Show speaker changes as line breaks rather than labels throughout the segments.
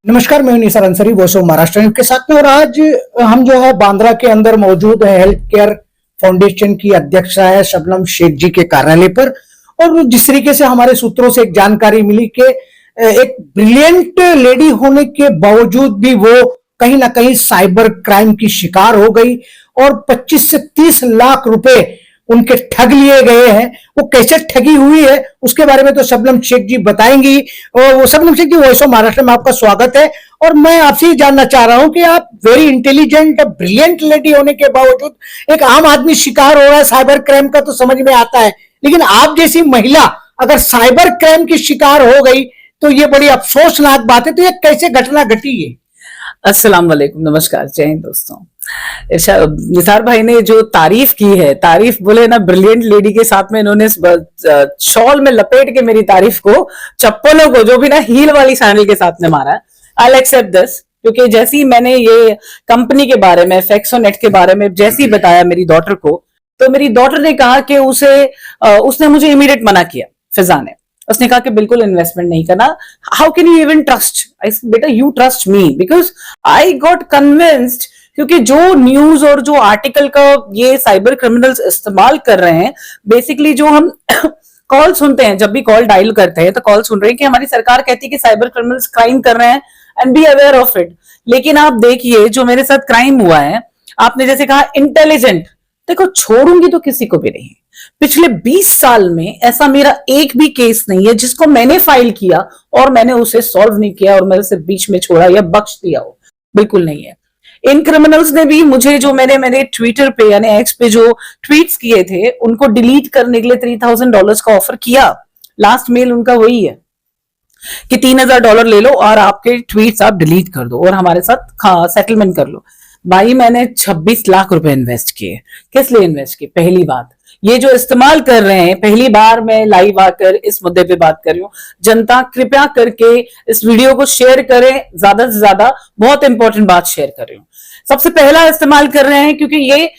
नमस्कार, मैं हूं Nisar Ansari, voice of Maharashtra news के साथ में। और आज हम जो है बांद्रा के अंदर मौजूद है हेल्थ केयर फाउंडेशन की अध्यक्षा है शबनम शेख जी के कार्यालय पर। और जिस तरीके से हमारे सूत्रों से एक जानकारी मिली कि एक ब्रिलियंट लेडी होने के बावजूद भी वो कहीं ना कहीं साइबर क्राइम की शिकार हो गई और 25 से 30 लाख रुपए उनके ठग लिए गए हैं। वो कैसे ठगी हुई है उसके बारे में तो शबनम शेख जी बताएंगी। और वो शबनम शेख जी, वॉइस ऑफ महाराष्ट्र में आपका स्वागत है। और मैं आपसे जानना चाह रहा हूं कि आप वेरी इंटेलिजेंट ब्रिलियंट लेडी होने के बावजूद एक आम आदमी शिकार हो रहा है साइबर क्राइम का, तो समझ में आता है, लेकिन आप जैसी महिला अगर साइबर क्राइम की शिकार हो गई तो ये बड़ी अफसोसनाक बात है। तो ये कैसे घटना घटी है?
अस्सलाम वालेकुम, नमस्कार, जय हिंद दोस्तों। निसार भाई ने जो तारीफ की है, तारीफ बोले ना, ब्रिलियंट लेडी के साथ में इन्होंने शॉल में लपेट के मेरी तारीफ को, चप्पलों को जो भी ना हील वाली सैंडल के साथ में मारा। आई एक्सेप्ट दिस, क्योंकि जैसे ही मैंने ये कंपनी के बारे में, फैक्सोनेट के बारे में जैसे ही बताया मेरी डॉटर को, तो मेरी डॉटर ने कहा कि उसने मुझे इमीडिएट मना किया। फिजा ने उसने कहा कि बिल्कुल इन्वेस्टमेंट नहीं करना। How can you even trust? I said बेटा, you trust me, because I got convinced. क्योंकि जो न्यूज और जो आर्टिकल का ये साइबर क्रिमिनल्स इस्तेमाल कर रहे हैं, बेसिकली जो हम कॉल सुनते हैं, जब भी कॉल डायल करते हैं तो कॉल सुन रहे हैं कि हमारी सरकार कहती है कि साइबर क्रिमिनल्स क्राइम कर रहे हैं and be aware of it. लेकिन आप देखिए जो मेरे साथ क्राइम हुआ है, आपने जैसे कहा इंटेलिजेंट, देखो छोड़ूंगी तो किसी को भी नहीं। पिछले 20 साल में ऐसा मेरा एक भी केस नहीं है जिसको मैंने फाइल किया और मैंने उसे सॉल्व नहीं किया और मैंने उसे बीच में छोड़ा या बख्श दिया हो, बिल्कुल नहीं है। इन क्रिमिनल्स ने भी मुझे जो मैंने ट्विटर पे यानी एक्स पे जो ट्वीट्स किए थे उनको डिलीट करने के लिए $3000 का ऑफर किया। लास्ट मेल उनका वही है कि $3000 ले लो और आपके ट्वीट्स आप डिलीट कर दो और हमारे साथ सेटलमेंट कर लो। भाई, मैंने 26 लाख रुपए इन्वेस्ट किए। किस लिए इन्वेस्ट किए? पहली बात, ये जो इस्तेमाल कर रहे हैं, पहली बार मैं लाइव आकर इस मुद्दे पे बात कर रही हूँ। जनता कृपया करके इस वीडियो को शेयर करें, ज्यादा से ज्यादा, बहुत इंपॉर्टेंट बात शेयर कर रही हूँ। सबसे पहला इस्तेमाल कर रहे हैं क्योंकि ये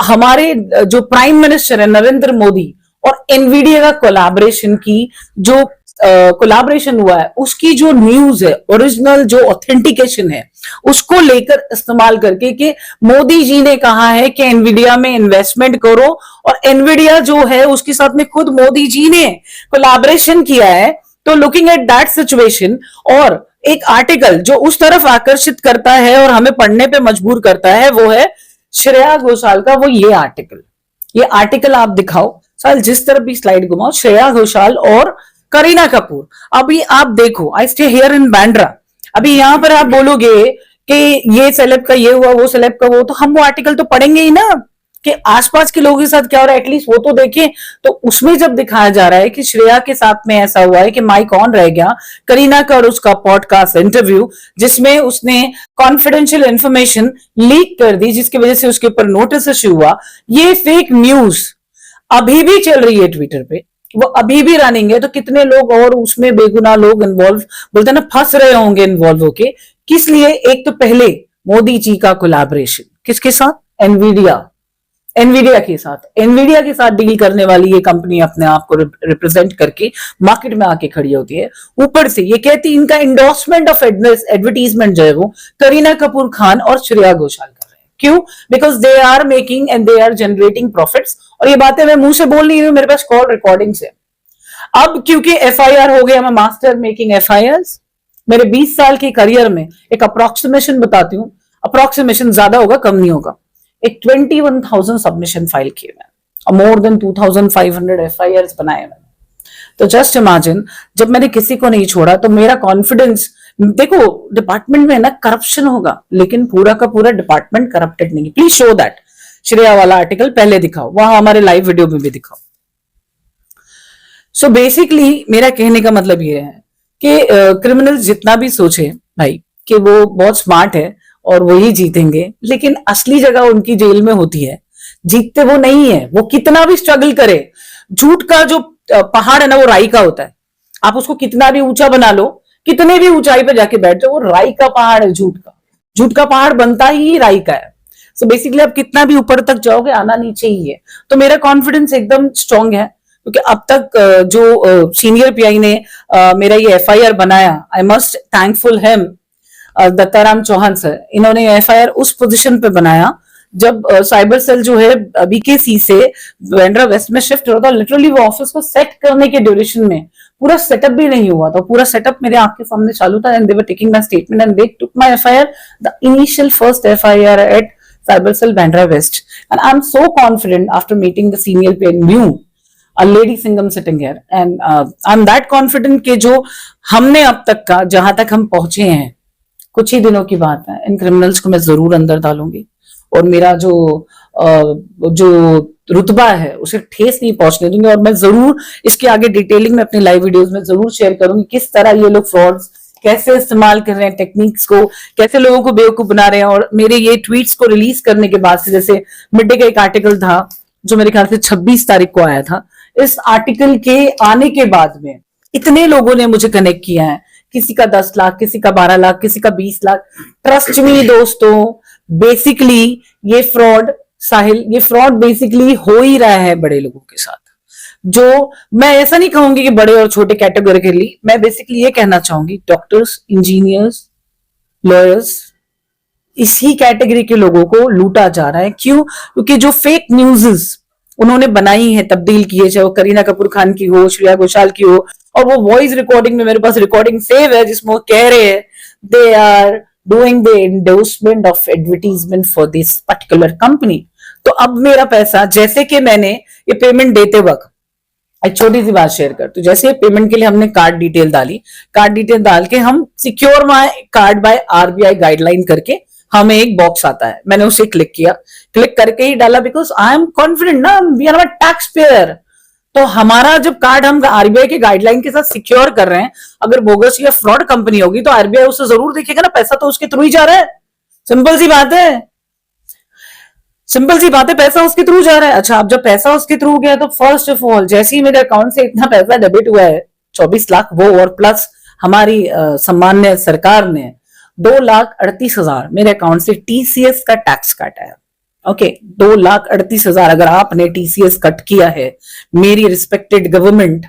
हमारे जो प्राइम मिनिस्टर है नरेंद्र मोदी और एनवीडिया का कोलैबोरेशन की जो कोलैबोरेशन हुआ है, उसकी जो न्यूज है, ओरिजिनल जो ऑथेंटिकेशन है, उसको लेकर इस्तेमाल करके कि मोदी जी ने कहा है कि एनवीडिया में इन्वेस्टमेंट करो, और एनवीडिया जो है उसके साथ में खुद मोदी जी ने कोलैबोरेशन किया है। तो लुकिंग एट दैट सिचुएशन, और एक आर्टिकल जो उस तरफ आकर्षित करता है और हमें पढ़ने पे मजबूर करता है, वो है श्रेया घोषाल का वो ये आर्टिकल आप दिखाओ साल, जिस तरफ भी स्लाइड घुमाओ, श्रेया घोषाल और करीना कपूर। अभी आप देखो, I stay here in Bandra, अभी यहां पर आप बोलोगे कि ये सेलेब का ये हुआ, वो सेलेब का वो, तो हम वो आर्टिकल तो पढ़ेंगे ही ना कि आसपास के लोगों के साथ क्या हो रहा है, एटलीस्ट वो तो देखें। तो उसमें जब दिखाया जा रहा है कि श्रेया के साथ में ऐसा हुआ है कि माइक ऑन रह गया, करीना का और उसका पॉडकास्ट इंटरव्यू जिसमें उसने कॉन्फिडेंशियल इंफॉर्मेशन लीक कर दी, जिसकी वजह से उसके ऊपर नोटिस इश्यू हुआ। ये फेक न्यूज अभी भी चल रही है ट्विटर पे, वो अभी भी रनिंग है। तो कितने लोग और उसमें बेगुनाह लोग इन्वॉल्व, बोलते हैं ना, फंस रहे होंगे इन्वॉल्व होके। किस लिए? एक तो पहले मोदी जी का कोलैबोरेशन किसके साथ? एनवीडिया के साथ डील करने वाली ये कंपनी अपने आप को रिप्रेजेंट करके मार्केट में आके खड़ी होती है। ऊपर से ये कहती है इनका एंडोर्समेंट ऑफ एडवर्टीजमेंट जो है वो करीना कपूर खान और श्रेया घोषाल कर रहे हैं। क्यों? Because they are making and they are generating profits. और ये बातें मैं मुंह से बोल नहीं रही हूं, मेरे पास कॉल रिकॉर्डिंग्स है। अब क्योंकि FIR हो गया, मैं मास्टर मेकिंग FIRs। मेरे 20 साल के करियर में एक अप्रोक्सीमेशन बताती हूँ, अप्रोक्सीमेशन ज्यादा होगा कम नहीं होगा, एक 21,000 सबमिशन फाइल किए मैंने और मोर देन 2,500 FIRs बनाए मैंने। तो जस्ट इमेजिन, जब मैंने किसी को नहीं छोड़ा तो मेरा कॉन्फिडेंस, देखो डिपार्टमेंट में ना करप्शन होगा, लेकिन पूरा का पूरा डिपार्टमेंट करप्टेड नहीं है। प्लीज शो दैट श्रेया वाला आर्टिकल पहले दिखाओ, वहां हमारे लाइव वीडियो में भी दिखाओ। सो बेसिकली मेरा कहने का मतलब ये है कि क्रिमिनल जितना भी सोचे भाई कि वो बहुत स्मार्ट है और वही जीतेंगे, लेकिन असली जगह उनकी जेल में होती है। जीतते वो नहीं है, वो कितना भी स्ट्रगल करे। झूठ का जो पहाड़ है ना, वो राई का होता है। आप उसको कितना भी ऊंचा बना लो, कितने भी ऊंचाई पे जाके बैठ जाओ, वो राई का पहाड़ है। झूठ का पहाड़ बनता ही राई का है। सो बेसिकली आप कितना भी ऊपर तक जाओगे, आना नीचे ही है। तो मेरा कॉन्फिडेंस एकदम स्ट्रांग है क्योंकि अब तक जो सीनियर PI ने मेरा ये FIR बनाया, I must thankful him. Dattaram Chauhan sir, इन्होंने एफआईआर उस पोजीशन पे बनाया जब साइबर सेल जो है बीकेसी से बांद्रा वेस्ट में शिफ्ट हो रहा था। लिटरली वो ऑफिस को सेट करने के ड्यूरेशन में पूरा सेटअप भी नहीं हुआ था, पूरा सेटअप मेरे आंख के सामने चालू था, and they were taking my statement and they took my FIR, the initial first FIR at cyber cell Bandra west. And I am so confident after meeting the senior पे new a lady singam sitting here, and I'm that confident कि जो हमने अब तक का जहां तक हम पहुंचे हैं, कुछ ही दिनों की बात है, इन क्रिमिनल्स को मैं जरूर अंदर डालूंगी और मेरा जो रुतबा है उसे ठेस नहीं पहुंचने दूंगी। और मैं जरूर इसके आगे डिटेलिंग में अपनी लाइव वीडियोस में जरूर शेयर करूंगी किस तरह ये लोग फ्रॉड्स कैसे इस्तेमाल कर रहे हैं, टेक्निक्स को कैसे लोगों को बेवकूफ बना रहे हैं। और मेरे ये ट्वीट्स को रिलीज करने के बाद से, जैसे मिड डे का एक आर्टिकल था जो मेरे ख्याल से 26 तारीख को आया था, इस आर्टिकल के आने के बाद में इतने लोगों ने मुझे कनेक्ट किया है, किसी का 10 लाख, किसी का 12 लाख, किसी का 20 लाख। ट्रस्ट मी दोस्तों, बेसिकली ये फ्रॉड, साहिल, ये फ्रॉड बेसिकली हो ही रहा है बड़े लोगों के साथ। जो मैं ऐसा नहीं कहूंगी कि बड़े और छोटे कैटेगोरिकली, मैं बेसिकली ये कहना चाहूंगी डॉक्टर्स, इंजीनियर्स, लॉयर्स, इसी कैटेगरी के लोगों को लूटा जा रहा है। क्यों? क्योंकि जो फेक न्यूज़ उन्होंने बनाई है, तब्दील की है, चाहे वो करीना कपूर खान की हो, श्रेया घोषाल की हो, और वो वॉइस रिकॉर्डिंग में मेरे पास रिकॉर्डिंग सेव है जिसमें वो कह रहे हैं they are doing the endorsement of advertisement for this particular company. तो अब मेरा पैसा, जैसे कि मैंने ये पेमेंट देते वक्त एक छोटी सी बात शेयर कर, तो जैसे पेमेंट के लिए हमने कार्ड डिटेल डाली, कार्ड डिटेल डाल के हम secure my card by RBI guideline करके हमें एक बॉक्स आता है, मैंने उसे क्लिक किया, क्लिक करके ही डाला, बिकॉज आई एम कॉन्फिडेंट ना, वी आर टैक्स पेयर। तो हमारा जब कार्ड हम आरबीआई के गाइडलाइन के साथ सिक्योर कर रहे हैं, अगर बोगस या फ्रॉड कंपनी होगी तो आरबीआई उसे जरूर देखेगा ना, पैसा तो उसके थ्रू ही जा रहा है। सिंपल सी बात है, सिंपल सी बात है, पैसा उसके थ्रू जा रहा है। अच्छा, अब जब पैसा उसके थ्रू गया तो फर्स्ट ऑफ ऑल जैसे ही मेरे अकाउंट से इतना पैसा डेबिट हुआ है 24 लाख, वो और प्लस हमारी सम्मान्य सरकार ने 2,38,000 मेरे अकाउंट से टीसीएस का टैक्स काटा है। ओके, 2,38,000 अगर आपने टीसीएस कट किया है, मेरी रिस्पेक्टेड गवर्नमेंट,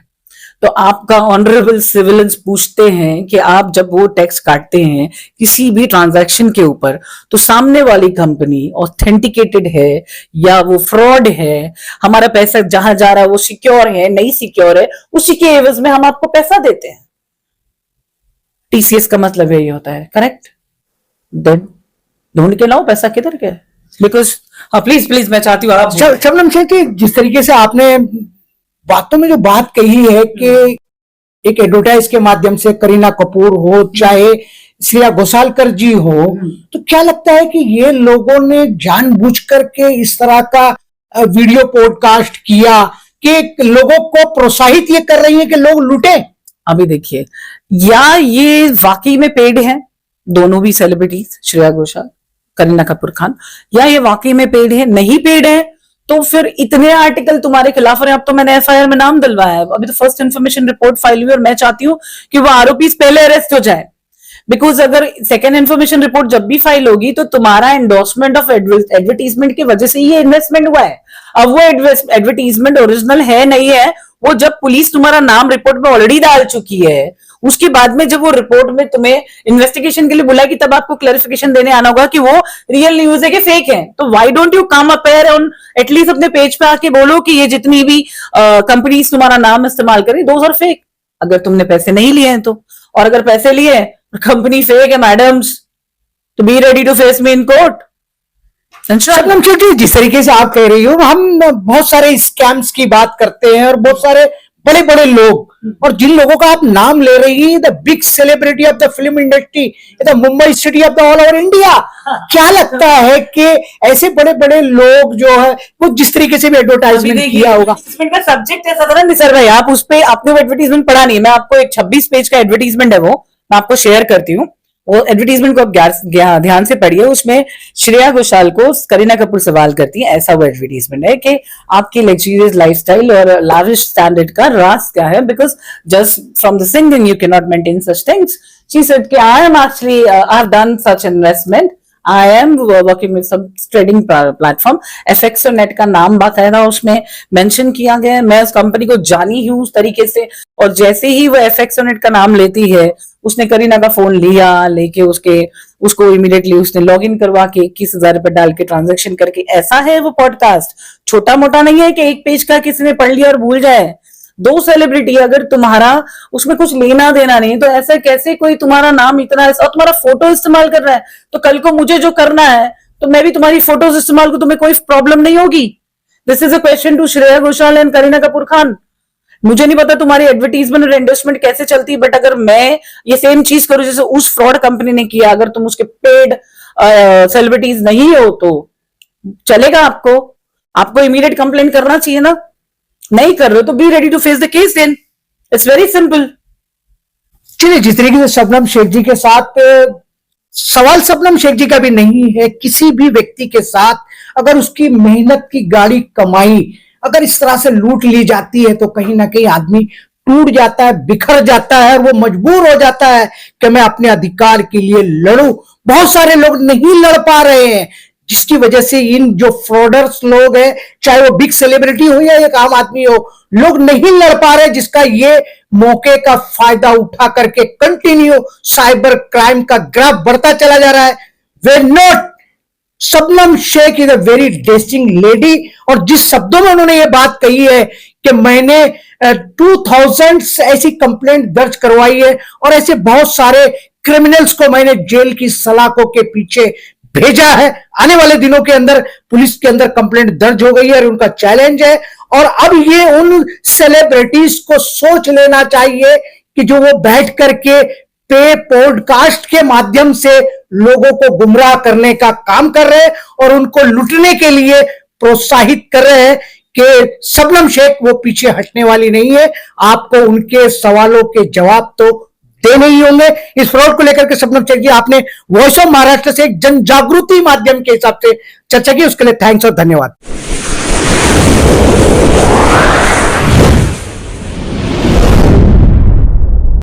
तो आपका ऑनरेबल सिविलियंस पूछते हैं कि आप जब वो टैक्स काटते हैं किसी भी ट्रांजैक्शन के ऊपर, तो सामने वाली कंपनी ऑथेंटिकेटेड है या वो फ्रॉड है, हमारा पैसा जहां जा रहा है वो सिक्योर है नहीं सिक्योर है, उसी के एवज में हम आपको पैसा देते हैं। टीसीएस का मतलब यही होता है, करेक्ट? देन ढूंढ के लाओ पैसा किधर गया, बिकॉज प्लीज प्लीज मैं चाहती हूँ आप
शबनम शेट्टी, जिस तरीके से आपने बातों में जो बात कही है कि एक एडवर्टाइज के माध्यम से करीना कपूर हो चाहे श्रेया घोषालकर जी हो, तो क्या लगता है कि ये लोगों ने जानबूझ करके इस तरह का वीडियो पॉडकास्ट किया कि लोगों को प्रोत्साहित ये कर रही है कि लोग लूटे?
अभी देखिए, या ये वाकई में पेड है, दोनों भी सेलिब्रिटीज, श्रेया घोषाल, करीना कपूर खान, या ये वाकई में पेड है। नहीं पेड है तो फिर इतने आर्टिकल तुम्हारे खिलाफ रहे। अब तो मैंने एफआईआर में नाम दिलवाया है, अभी तो फर्स्ट इन्फॉर्मेशन रिपोर्ट फाइल हुई और मैं चाहती हूं कि वो आरोपी पहले अरेस्ट हो जाए, बिकॉज अगर सेकेंड इन्फॉर्मेशन रिपोर्ट जब भी फाइल होगी तो तुम्हारा एंडोर्समेंट ऑफ एडवर्टीजमेंट की वजह से ये इन्वेस्टमेंट हुआ है। अब वो एडवर्टीजमेंट ओरिजिनल है नहीं है, वो जब पुलिस तुम्हारा नाम रिपोर्ट में ऑलरेडी डाल चुकी है, उसके बाद में जब वो रिपोर्ट में तुम्हें इन्वेस्टिगेशन के लिए बुला कि तब आपको क्लैरिफिकेशन देने आना होगा कि वो रियल न्यूज है कि फेक है। तो why don't you come appear on at least अपने पेज पे आके बोलो कि ये जितनी भी कंपनीज तुम्हारा नाम इस्तेमाल करें दोज आर फेक, अगर तुमने पैसे नहीं लिए हैं तो। और अगर पैसे लिए कंपनी फेक है मैडम्स, तो be ready to face me in court.
Shabnam Shetty, जिस तरीके से आप कह रही हो, हम बहुत सारे स्कैम्स की बात करते हैं और बहुत सारे बड़े बड़े लोग, और जिन लोगों का आप नाम ले रही है, the big celebrity of the film industry, the Mumbai city of the all over India, क्या लगता है कि ऐसे बड़े बड़े लोग जो है वो जिस तरीके से भी एडवर्टाइजमेंट किया होगा?
का सब्जेक्ट ऐसा था ना निसर भाई, आप उस पे आपने वो एडवर्टीजमेंट पढ़ा नहीं, मैं आपको एक 26 पेज का एडवर्टीजमेंट है, वो मैं आपको शेयर करती हूँ। वो एडवर्टीजमेंट को आप ध्यान से पढ़िए, उसमें श्रेया घोषाल को करीना कपूर सवाल करती है, ऐसा वो एडवर्टीजमेंट है कि आपकी लग्जरियस लाइफस्टाइल और लाविश स्टैंडर्ड का राज क्या है, because just from the singing you can not maintain such things. She said कि I am actually I have done such investment, I am working with some trading platform. FX net का नाम बाकायदा उसमें mention किया गया है। मैं उस कंपनी को जानी हूँ उस तरीके से, और जैसे ही वो FX नेट का नाम लेती है, उसने करीना का फोन लिया, लेके उसको इमीडिएटली उसने लॉग इन करवा के 21,000 रुपए डाल के ट्रांजेक्शन करके, ऐसा है वो पॉडकास्ट। छोटा मोटा नहीं है कि एक पेज का किसी ने पढ़ लिया और भूल जाए। 2 सेलिब्रिटी, अगर तुम्हारा उसमें कुछ लेना देना नहीं तो ऐसा कैसे कोई तुम्हारा नाम इतना और तुम्हारा फोटो इस्तेमाल कर रहा है, तो कल को मुझे जो करना है तो मैं भी तुम्हारी फोटोज इस्तेमाल करूं, तुम्हें कोई प्रॉब्लम नहीं होगी। This is a question to Shreya Ghoshal and Kareena Kapoor Khan. मुझे नहीं पता तुम्हारी एडवर्टीजमेंट और एंडोर्समेंट कैसे चलती है, बट अगर मैं ये सेम चीज करूं जैसे उस फ्रॉड कंपनी ने किया, अगर तुम उसके पेड सेलिब्रिटीज नहीं हो तो चलेगा आपको इमीडिएट कंप्लेंट करना चाहिए ना। नहीं कर रहे हो तो be ready to face the case then, it's very simple.
चलिए, जिस तरीके से शबनम शेख जी के साथ सवाल शबनम शेख जी का भी नहीं है, किसी भी व्यक्ति के साथ अगर उसकी मेहनत की गाड़ी कमाई अगर इस तरह से लूट ली जाती है तो कहीं ना कहीं आदमी टूट जाता है, बिखर जाता है, और वो मजबूर हो जाता है कि मैं अपने अधिकार के लिए लड़ूं। बहुत सारे लोग नहीं लड़ पा रहे हैं, जिसकी वजह से इन जो फ्रॉडर्स लोग हैं, चाहे वो बिग सेलिब्रिटी हो या एक आम आदमी हो, लोग नहीं लड़ पा रहे, जिसका ये मौके का फायदा उठा करके कंटिन्यू साइबर क्राइम का ग्राफ बढ़ता चला जा रहा है। We not Shabnam Sheikh is a very dashing lady, और जिस शब्दों में उन्होंने ये बात कही है कि मैंने 2000 ऐसी कंप्लेंट दर्ज करवाई है और ऐसे बहुत सारे क्रिमिनल्स को मैंने जेल की सलाखों के पीछे भेजा है। आने वाले दिनों के अंदर पुलिस के अंदर कंप्लेंट दर्ज हो गई है और उनका चैलेंज है, और अब ये उन सेलिब्रिटीज को सोच लेना चाहिए कि जो वो बैठ करके पे पॉडकास्ट के माध्यम से लोगों को गुमराह करने का काम कर रहे हैं और उनको लूटने के लिए प्रोत्साहित कर रहे हैं, कि शबनम शेख वो पीछे हटने वाली नहीं है। आपको उनके सवालों के जवाब तो देने ही होंगे। इस फ्रॉड को लेकर के शबनम शेख जी, आपने वॉइस ऑफ महाराष्ट्र से एक जन जागृति माध्यम के हिसाब से चर्चा की, उसके लिए थैंक्स और धन्यवाद।